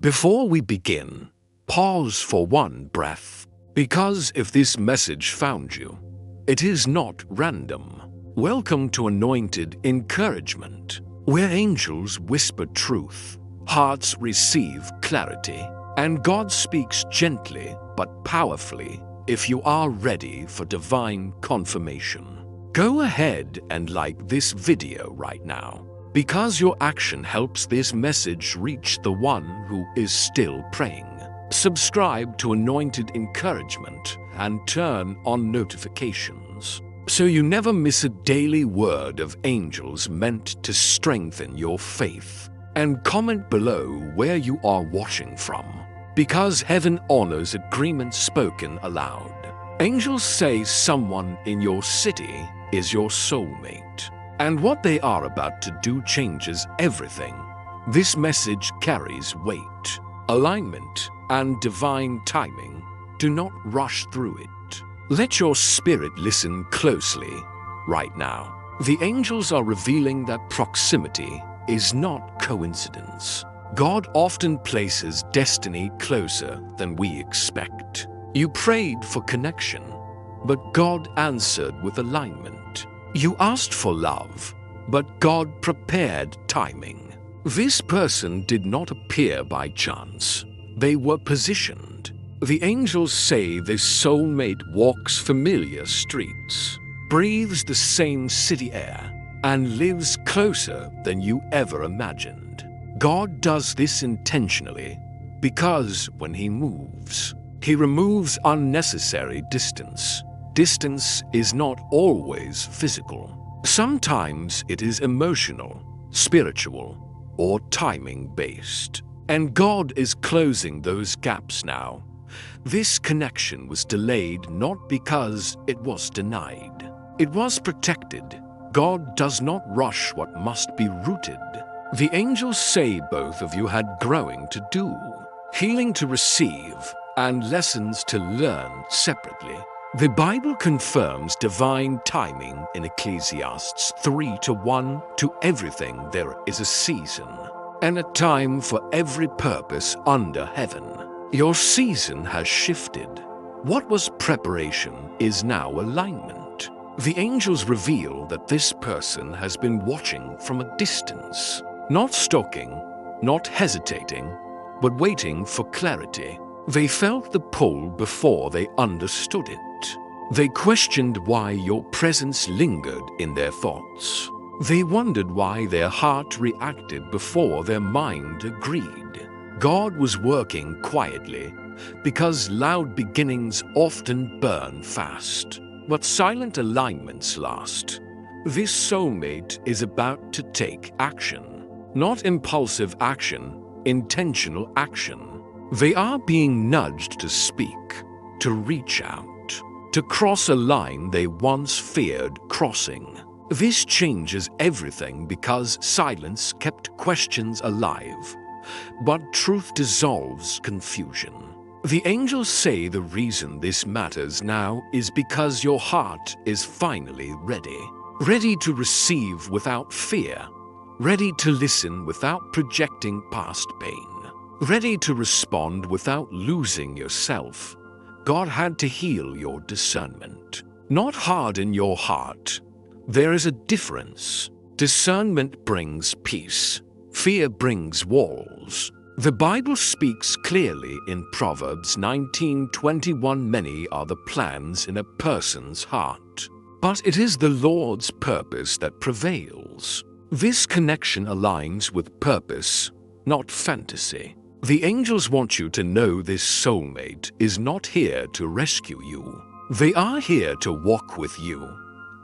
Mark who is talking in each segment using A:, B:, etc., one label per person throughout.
A: Before we begin, pause for one breath, because if this message found you, it is not random. Welcome to Anointed Encouragement, where angels whisper truth, hearts receive clarity, and God speaks gently but powerfully if you are ready for divine confirmation. Go ahead and like this video right now, because your action helps this message reach the one who is still praying. Subscribe to Anointed Encouragement and turn on notifications so you never miss a daily word of angels meant to strengthen your faith. And comment below where you are watching from, because heaven honors agreement spoken aloud. Angels say someone in your city is your soulmate, and what they are about to do changes everything. This message carries weight, alignment, and divine timing. Do not rush through it. Let your spirit listen closely right now. The angels are revealing that proximity is not coincidence. God often places destiny closer than we expect. You prayed for connection, but God answered with alignment. You asked for love, but God prepared timing. This person did not appear by chance. They were positioned. The angels say this soulmate walks familiar streets, breathes the same city air, and lives closer than you ever imagined. God does this intentionally because when He moves, He removes unnecessary distance. Distance is not always physical. Sometimes it is emotional, spiritual, or timing-based. And God is closing those gaps now. This connection was delayed not because it was denied. It was protected. God does not rush what must be rooted. The angels say both of you had growing to do, healing to receive, and lessons to learn separately. The Bible confirms divine timing in Ecclesiastes 3:1. To everything there is a season, and a time for every purpose under heaven. Your season has shifted. What was preparation is now alignment. The angels reveal that this person has been watching from a distance, not stalking, not hesitating, but waiting for clarity. They felt the pull before they understood it. They questioned why your presence lingered in their thoughts. They wondered why their heart reacted before their mind agreed. God was working quietly because loud beginnings often burn fast, but silent alignments last. This soulmate is about to take action, not impulsive action, intentional action. They are being nudged to speak, to reach out, to cross a line they once feared crossing. This changes everything because silence kept questions alive, but truth dissolves confusion. The angels say the reason this matters now is because your heart is finally ready. Ready to receive without fear. Ready to listen without projecting past pain. Ready to respond without losing yourself. God had to heal your discernment, not harden your heart. There is a difference. Discernment brings peace. Fear brings walls. The Bible speaks clearly in Proverbs 19:21. Many are the plans in a person's heart, but it is the Lord's purpose that prevails. This connection aligns with purpose, not fantasy. The angels want you to know this soulmate is not here to rescue you. They are here to walk with you.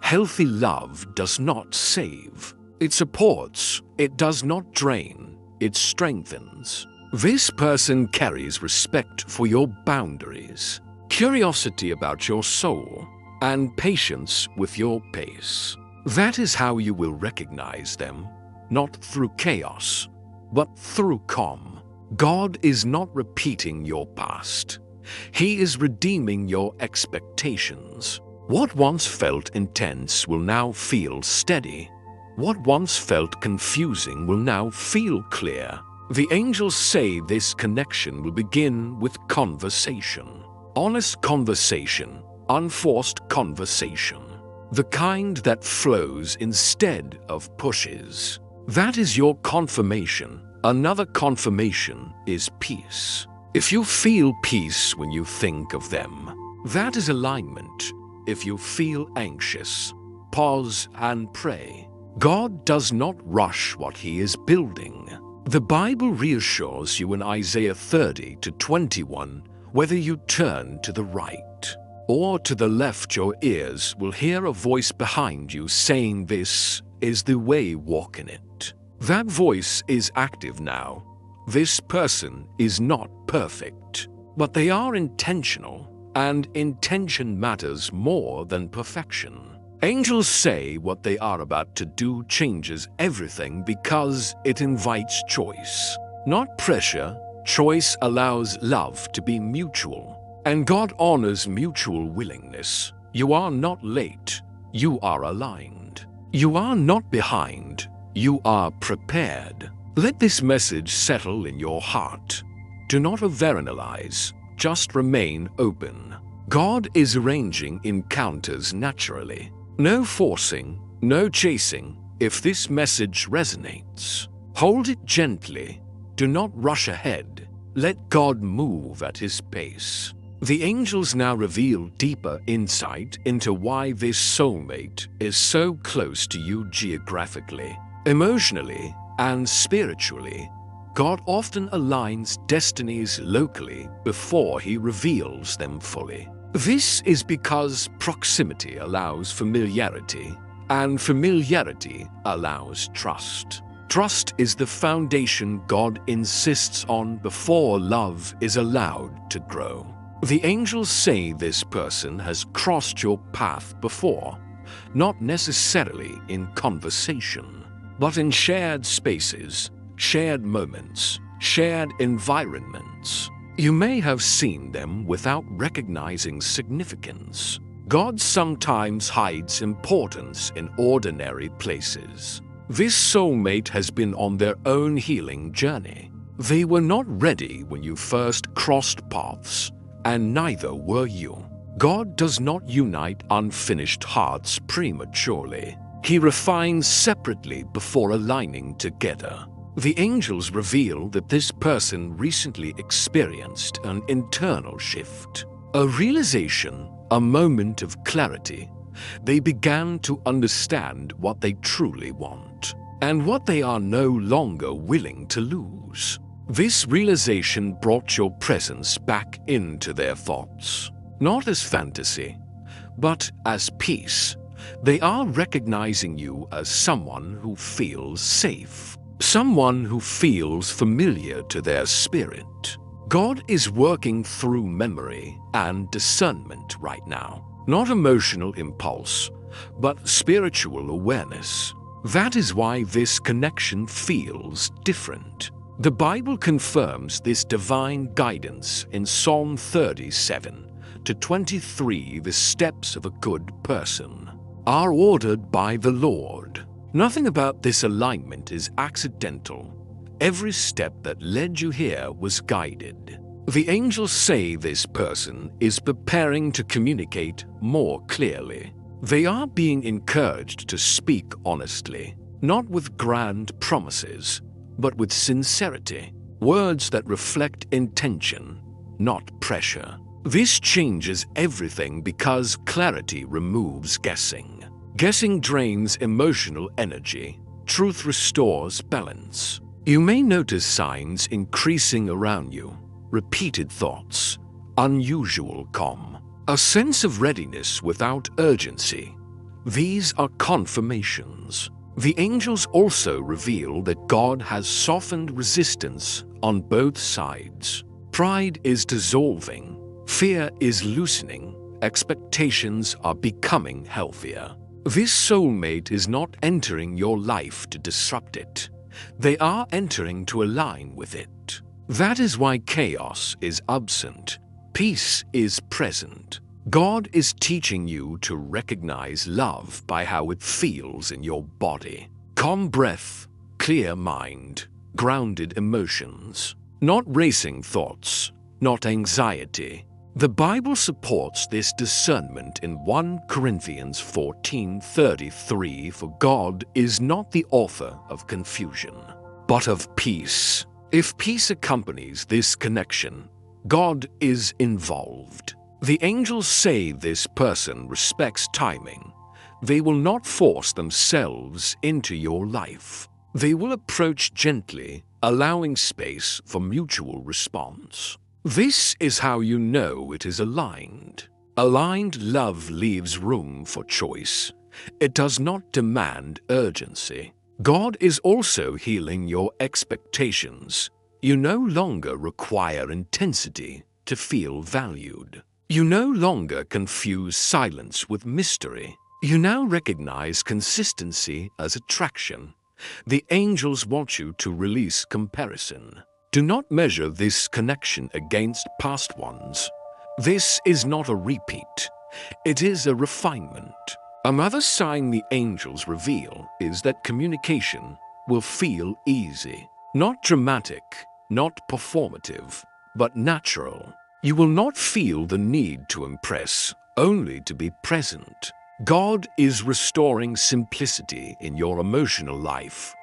A: Healthy love does not save. It supports. It does not drain. It strengthens. This person carries respect for your boundaries, curiosity about your soul, and patience with your pace. That is how you will recognize them, not through chaos, but through calm. God is not repeating your past. He is redeeming your expectations. What once felt intense will now feel steady. What once felt confusing will now feel clear. The angels say this connection will begin with conversation. Honest conversation, unforced conversation. The kind that flows instead of pushes. That is your confirmation. Another confirmation is peace. If you feel peace when you think of them, that is alignment. If you feel anxious, pause and pray. God does not rush what He is building. The Bible reassures you in Isaiah 30-21, whether you turn to the right or to the left, your ears will hear a voice behind you saying, "This is the way, walk in it." That voice is active now. This person is not perfect, but they are intentional, and intention matters more than perfection. Angels say what they are about to do changes everything because it invites choice, not pressure. Choice allows love to be mutual, and God honors mutual willingness. You are not late, you are aligned. You are not behind, you are prepared. Let this message settle in your heart. Do not overanalyze, just remain open. God is arranging encounters naturally. No forcing, no chasing. If this message resonates, hold it gently. Do not rush ahead. Let God move at His pace. The angels now reveal deeper insight into why this soulmate is so close to you geographically, emotionally, and spiritually. God often aligns destinies locally before He reveals them fully. This is because proximity allows familiarity, and familiarity allows trust. Trust is the foundation God insists on before love is allowed to grow. The angels say this person has crossed your path before, not necessarily in conversation, but in shared spaces, shared moments, shared environments. You may have seen them without recognizing significance. God sometimes hides importance in ordinary places. This soulmate has been on their own healing journey. They were not ready when you first crossed paths, and neither were you. God does not unite unfinished hearts prematurely. He refines separately before aligning together. The angels reveal that this person recently experienced an internal shift, a realization, a moment of clarity. They began to understand what they truly want and what they are no longer willing to lose. This realization brought your presence back into their thoughts, not as fantasy, but as peace. They are recognizing you as someone who feels safe. Someone who feels familiar to their spirit. God is working through memory and discernment right now. Not emotional impulse, but spiritual awareness. That is why this connection feels different. The Bible confirms this divine guidance in Psalm 37-23. The steps of a good person are ordered by the Lord. Nothing about this alignment is accidental. Every step that led you here was guided. The angels say this person is preparing to communicate more clearly. They are being encouraged to speak honestly, not with grand promises, but with sincerity. Words that reflect intention, not pressure. This changes everything because clarity removes guessing. Guessing drains emotional energy. Truth restores balance. You may notice signs increasing around you. Repeated thoughts. Unusual calm. A sense of readiness without urgency. These are confirmations. The angels also reveal that God has softened resistance on both sides. Pride is dissolving. Fear is loosening. Expectations are becoming healthier. This soulmate is not entering your life to disrupt it. They are entering to align with it. That is why chaos is absent. Peace is present. God is teaching you to recognize love by how it feels in your body. Calm breath, clear mind, grounded emotions, not racing thoughts, not anxiety. The Bible supports this discernment in 1 Corinthians 14:33, for God is not the author of confusion, but of peace. If peace accompanies this connection, God is involved. The angels say this person respects timing. They will not force themselves into your life. They will approach gently, allowing space for mutual response. This is how you know it is aligned. Aligned love leaves room for choice. It does not demand urgency. God is also healing your expectations. You no longer require intensity to feel valued. You no longer confuse silence with mystery. You now recognize consistency as attraction. The angels want you to release comparison. Do not measure this connection against past ones. This is not a repeat. It is a refinement. Another sign the angels reveal is that communication will feel easy. Not dramatic, not performative, but natural. You will not feel the need to impress, only to be present. God is restoring simplicity in your emotional life,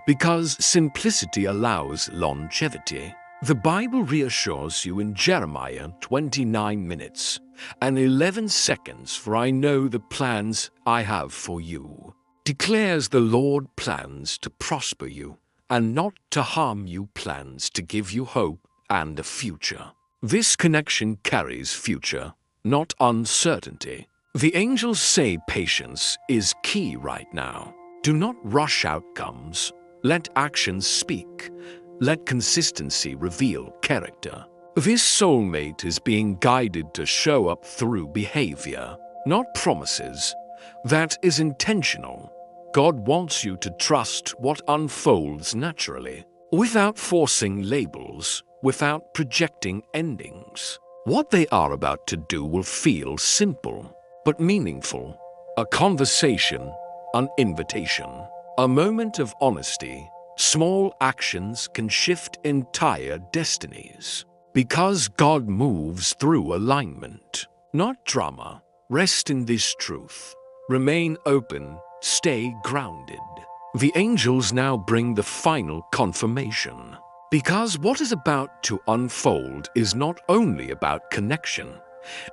A: because simplicity allows longevity. The Bible reassures you in Jeremiah 29 minutes and 11 seconds, for I know the plans I have for you, declares the Lord, plans to prosper you and not to harm you, plans to give you hope and a future. This connection carries future, not uncertainty. The angels say patience is key right now. Do not rush outcomes. Let actions speak. Let consistency reveal character. This soulmate is being guided to show up through behavior, not promises. That is intentional. God wants you to trust what unfolds naturally, without forcing labels, without projecting endings. What they are about to do will feel simple, but meaningful. A conversation, an invitation, a moment of honesty. Small actions can shift entire destinies. Because God moves through alignment, not drama. Rest in this truth. Remain open, stay grounded. The angels now bring the final confirmation. Because what is about to unfold is not only about connection,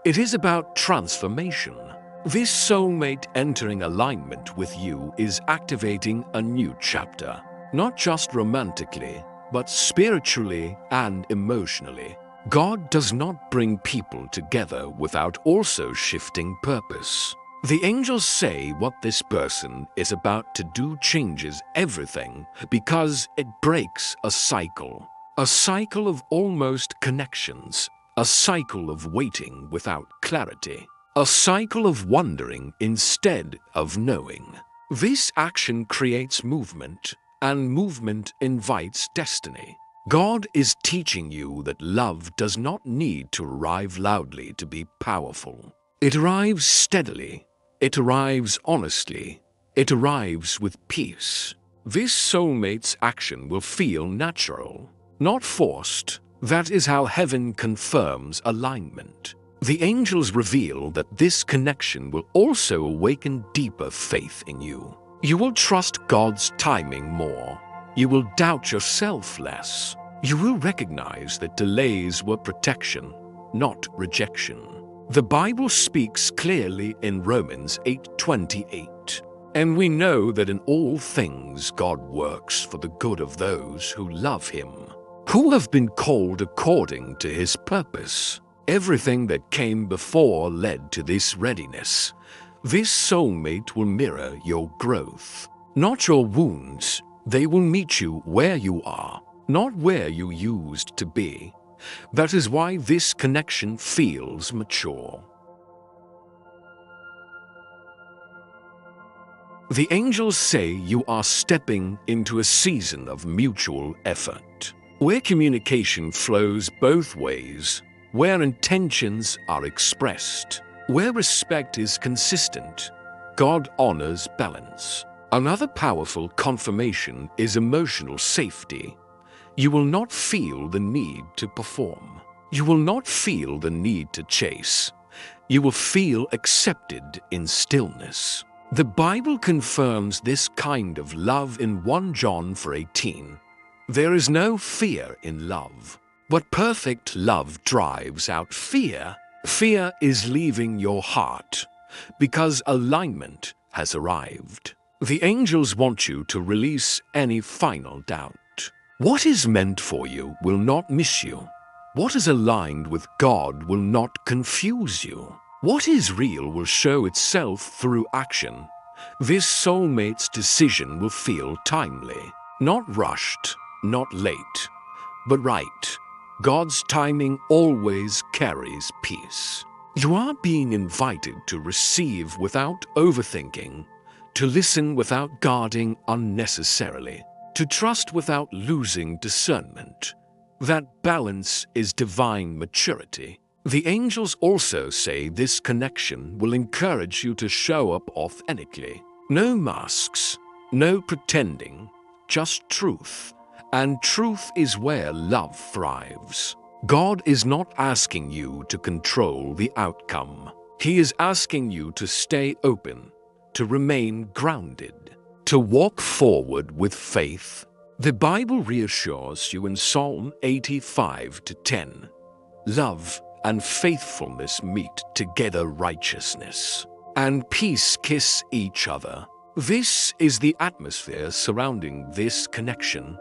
A: it is about transformation. This soulmate entering alignment with you is activating a new chapter, not just romantically, but spiritually and emotionally. God does not bring people together without also shifting purpose. The angels say what this person is about to do changes everything, because it breaks a cycle of almost connections, a cycle of waiting without clarity, a cycle of wondering instead of knowing. This action creates movement, and movement invites destiny. God is teaching you that love does not need to arrive loudly to be powerful. It arrives steadily. It arrives honestly. It arrives with peace. This soulmate's action will feel natural, not forced. That is how heaven confirms alignment. The angels reveal that this connection will also awaken deeper faith in you. You will trust God's timing more. You will doubt yourself less. You will recognize that delays were protection, not rejection. The Bible speaks clearly in Romans 8:28. And we know that in all things God works for the good of those who love Him, who have been called according to His purpose. Everything that came before led to this readiness. This soulmate will mirror your growth, not your wounds. They will meet you where you are, not where you used to be. That is why this connection feels mature. The angels say you are stepping into a season of mutual effort, where communication flows both ways, where intentions are expressed, where respect is consistent. God honors balance. Another powerful confirmation is emotional safety. You will not feel the need to perform. You will not feel the need to chase. You will feel accepted in stillness. The Bible confirms this kind of love in 1 John 4:18. There is no fear in love, but perfect love drives out fear. Fear is leaving your heart because alignment has arrived. The angels want you to release any final doubt. What is meant for you will not miss you. What is aligned with God will not confuse you. What is real will show itself through action. This soulmate's decision will feel timely, not rushed, not late, but right. God's timing always carries peace. You are being invited to receive without overthinking, to listen without guarding unnecessarily, to trust without losing discernment. That balance is divine maturity. The angels also say this connection will encourage you to show up authentically. No masks, no pretending, just truth. And truth is where love thrives. God is not asking you to control the outcome. He is asking you to stay open, to remain grounded, to walk forward with faith. The Bible reassures you in Psalm 85:10. Love and faithfulness meet together, righteousness and peace kiss each other. This is the atmosphere surrounding this connection.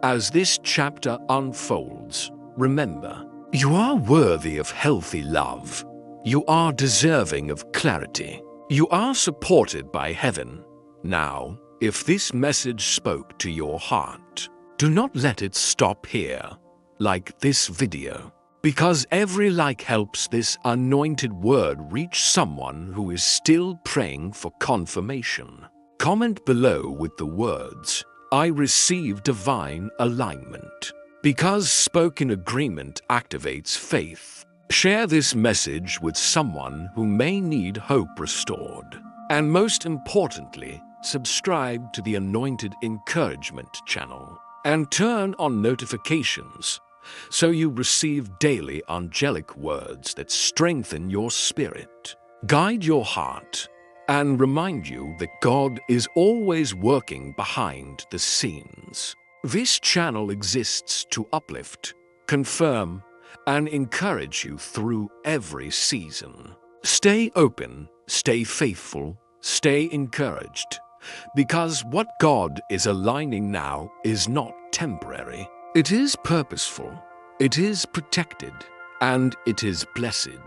A: As this chapter unfolds, remember, you are worthy of healthy love. You are deserving of clarity. You are supported by heaven. Now, if this message spoke to your heart, do not let it stop here, like this video, because every like helps this anointed word reach someone who is still praying for confirmation. Comment below with the words, "I receive divine alignment," because spoken agreement activates faith. Share this message with someone who may need hope restored. And most importantly, subscribe to the Anointed Encouragement channel and turn on notifications so you receive daily angelic words that strengthen your spirit, guide your heart, and remind you that God is always working behind the scenes. This channel exists to uplift, confirm, and encourage you through every season. Stay open, stay faithful, stay encouraged, because what God is aligning now is not temporary. It is purposeful, it is protected, and it is blessed.